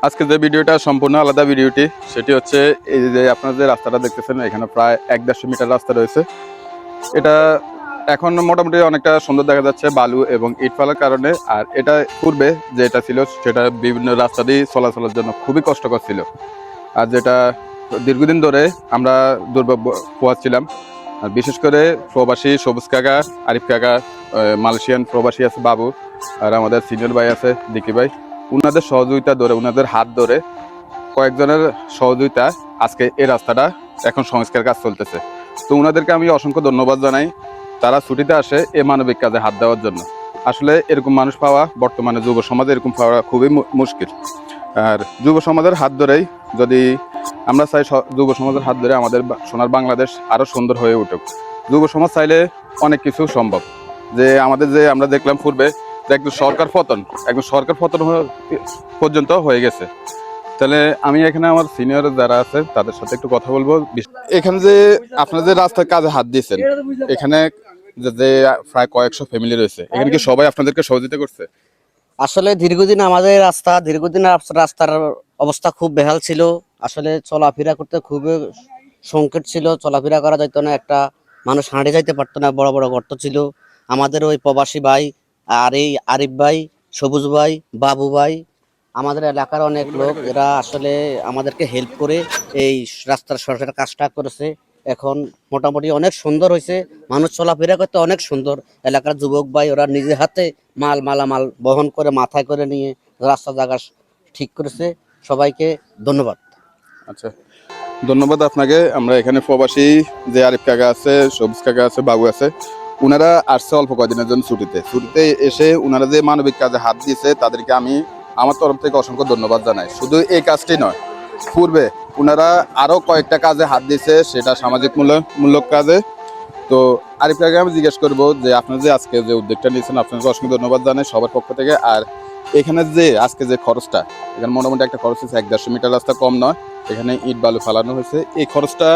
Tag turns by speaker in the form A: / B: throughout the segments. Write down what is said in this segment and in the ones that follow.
A: আজকে যে ভিডিওটা সম্পূর্ণ আলাদা ভিডিওটি সেটি হচ্ছে এই যে আপনারা যে রাস্তাটা দেখতেছেন এখানে প্রায় 1-1.5 মিটার রাস্তা রয়েছে। এটা এখন মোটামুটি অনেকটা সুন্দর দেখা যাচ্ছে বালু এবং ইট ফেলার কারণে। আর এটা পূর্বে যেটা ছিল সেটা বিভিন্ন রাস্তা দিয়ে চলাচলের জন্য খুবই কষ্টকর ছিল। আর যেটা দীর্ঘদিন ধরে আমরা দুর্ভোগ পোয়াচ্ছিলাম। আর বিশেষ করে প্রবাসী সবুজ কাকা, আরিফ কাকা, মালয়েশিয়ান প্রবাসী আছে বাবু, আর আমাদের সিনিয়র ভাই আছে দিকি ভাই, উনাদের সহযোগিতা ধরে উনাদের হাত ধরে কয়েকজনের সহযোগিতা আজকে এই রাস্তাটা এখন সংস্কার কাজ চলতেছে। তো উনাদেরকে আমি অসংখ্য ধন্যবাদ জানাই। তারা ছুটিতে আসে এই মানবিক কাজে হাত দেওয়ার জন্য। আসলে এরকম মানুষ পাওয়া বর্তমানে যুব সমাজে এরকম পাওয়া খুবই মুশকিল। আর যুব সমাজের হাত ধরেই যদি আমরা চাই যুব সমাজের হাত ধরে আমাদের সোনার বাংলাদেশ আরও সুন্দর হয়ে উঠুক। যুব সমাজ চাইলে অনেক কিছু সম্ভব। যে আমাদের যে আমরা দেখলাম পূর্বে যে একদম সরকার পতন পর্যন্ত হয়ে গেছে। তাহলে আমি এখানে আমার সিনিয়র যারা আছে তাদের সাথে একটু কথা বলবো। এখানে যে আপনারা যে রাস্তার কাজে হাত দিয়েছেন, এখানে যে প্রায় কয়েকশো ফ্যামিলি রয়েছে, এখানে কি সবাই আপনাদেরকে সহযোগিতা করছে?
B: আসলে দীর্ঘদিন রাস্তার অবস্থা খুব বেহাল ছিল। আসলে চলাফেরা করতে খুবই সংকট ছিল, চলাফেরা করা যেত না, একটা মানুষ হাঁটে যাইতে পারতো না, বড় বড় গর্ত ছিল। আমাদের ওই প্রবাসী ভাই আর এই আরিফ ভাই, সবুজ ভাই, বাবু ভাই, আমাদের এলাকার অনেক লোক, এরা আসলে আমাদেরকে হেল্প করে এই রাস্তার সরকারের কাজটা করেছে। এখন মোটামুটি অনেক সুন্দর হয়েছে, মানুষ চলাফেরা করতে অনেক সুন্দর। এলাকার যুবক ভাই ওরা নিজে হাতে মালামাল বহন করে মাথায় করে নিয়ে রাস্তা জায়গা ঠিক করেছে। সবাইকে ধন্যবাদ।
A: আচ্ছা, ধন্যবাদ আপনাকে। আমরা এখানে প্রবাসী যে আরিফ কাকা আছে, সবুজ কাকা আছে, বাবু আছে, উনারা আসছে অল্প কয়েকদিনের জন্য ছুটিতে এসে উনারা যে মানবিক কাজে হাত দিয়েছে তাদেরকে আমি আমার তরফ থেকে অসংখ্য ধন্যবাদ জানাই। শুধু এই কাজটি নয়, পূর্বে উনারা আরও কয়েকটা কাজে হাত দিয়েছে, সেটা সামাজিক মূল্যক কাজে। তো আরিফ কাকাকে আমি জিজ্ঞেস করবো যে আপনারা যে আজকে যে উদ্যোগটা নিয়েছেন আপনাকে অসংখ্য ধন্যবাদ জানাই সবার পক্ষ থেকে। আর এখানে যে আজকে যে খরচটা, এখানে মোটামুটি একটা খরচ হচ্ছে 1-1.5 মিটার রাস্তা, কম নয়। এখানে ইট বালু ফালানো হয়েছে, এই খরচটা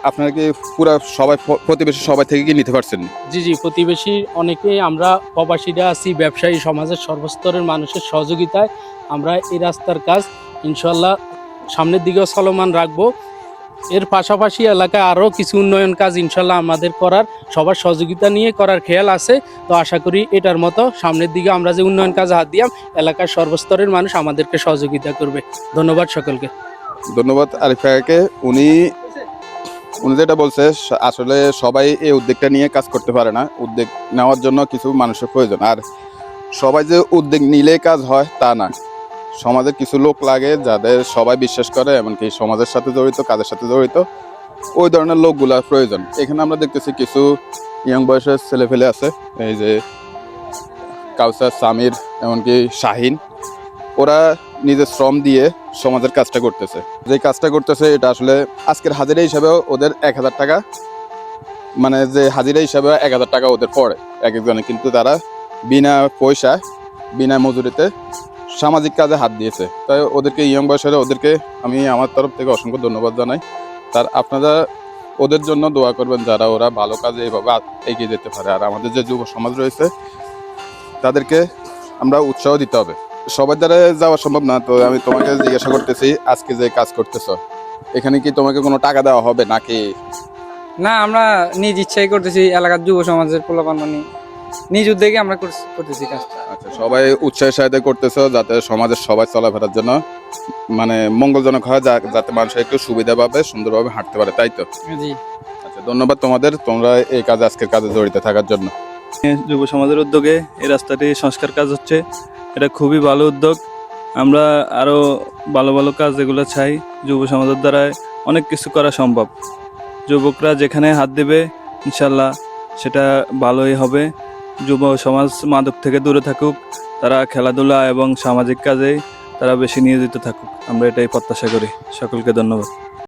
A: আপনারা কি পুরো সবাই প্রতিবেশী সবাই থেকে কি নিতে পারছেন?
C: জি, প্রতিবেশী অনেকেই আমরা প্রবাসীরা আছি, ব্যবসায়ী সমাজের সর্বস্তরের মানুষের সহযোগিতায় আমরা এই রাস্তার কাজ ইনশাল্লাহ সামনের দিকেও চলমান রাখবো। এর পাশাপাশি এলাকায় আরও কিছু উন্নয়ন কাজ ইনশাল্লাহ আমাদের করার, সবার সহযোগিতা নিয়ে করার খেয়াল আছে। তো আশা করি এটার মতো সামনের দিকে আমরা যে উন্নয়ন কাজে হাত দিয়াম, এলাকার সর্বস্তরের মানুষ আমাদেরকে সহযোগিতা করবে। ধন্যবাদ সকলকে।
A: ধন্যবাদ আরিফ কাকাকে। উনি যেটা বলছে, আসলে সবাই এই উদ্যোগটা নিয়ে কাজ করতে পারে না, উদ্যোগ নেওয়ার জন্য কিছু মানুষের প্রয়োজন। আর সবাই যে উদ্যোগ নিলে কাজ হয় তা না, সমাজের কিছু লোক লাগে যাদের সবাই বিশ্বাস করে, এমনকি সমাজের সাথে জড়িত, কাজের সাথে জড়িত, ওই ধরনের লোকগুলার প্রয়োজন। এখানে আমরা দেখতেছি কিছু ইয়ং বয়সের ছেলেফেলে আছে, এই যে কাউসার, সামির, এমনকি শাহিন, ওরা নিজের শ্রম দিয়ে সমাজের কাজটা করতেছে। যে কাজটা করতেছে এটা আসলে আজকের হাজিরা হিসাবেও ওদের 1000 টাকা, মানে যে হাজিরা হিসাবে 1000 টাকা ওদের পড়ে এক একজনে, কিন্তু তারা বিনা পয়সা, বিনা মজুরিতে সামাজিক কাজে হাত দিয়েছে। তাই ওদেরকে, ইয়ং বয়সের ওদেরকে আমি আমার তরফ থেকে অসংখ্য ধন্যবাদ জানাই। তার আপনারা ওদের জন্য দোয়া করবেন, যারা ওরা ভালো কাজে এইভাবে এগিয়ে যেতে পারে। আর আমাদের যে যুব সমাজ রয়েছে তাদেরকে আমরা উৎসাহ দিতে হবে। সবার দ্বারা যাওয়া সম্ভব না। তো আমি তোমাকে জিজ্ঞাসা করতেছি, আজকে যে কাজ করতেছ এখানে কি তোমাকে কোনো টাকা দেওয়া হবে নাকি?
D: না, আমরা নিজ ইচ্ছাই করতেছি, এলাকার যুব সমাজের পোলাপান মানে নিজ উদ্যোগে আমরা করতেছি কাজটা।
A: আচ্ছা, সবাই উৎসাহের সাথে করতেছ যাতে সমাজের সবাই চলাফেরার জন্য মানে মঙ্গলজনক হয়, যাতে মানুষ একটু সুবিধা পাবে, সুন্দরভাবে হাঁটতে পারে, তাই তো?
D: জি।
A: আচ্ছা, ধন্যবাদ তোমাদের, তোমরা এই কাজে, আজকের কাজে জড়িত থাকার জন্য।
E: যুব সমাজের উদ্যোগে এই রাস্তাটি সংস্কার কাজ হচ্ছে, এটা খুবই ভালো উদ্যোগ। আমরা আরও ভালো ভালো কাজ যেগুলো চাই, যুব সমাজের দ্বারা অনেক কিছু করা সম্ভব। যুবকরা যেখানে হাত দেবে ইনশাল্লাহ সেটা ভালোই হবে। যুব সমাজ মাদক থেকে দূরে থাকুক, তারা খেলাধুলা এবং সামাজিক কাজে তারা বেশি নিয়োজিত থাকুক, আমরা এটাই প্রত্যাশা করি। সকলকে ধন্যবাদ।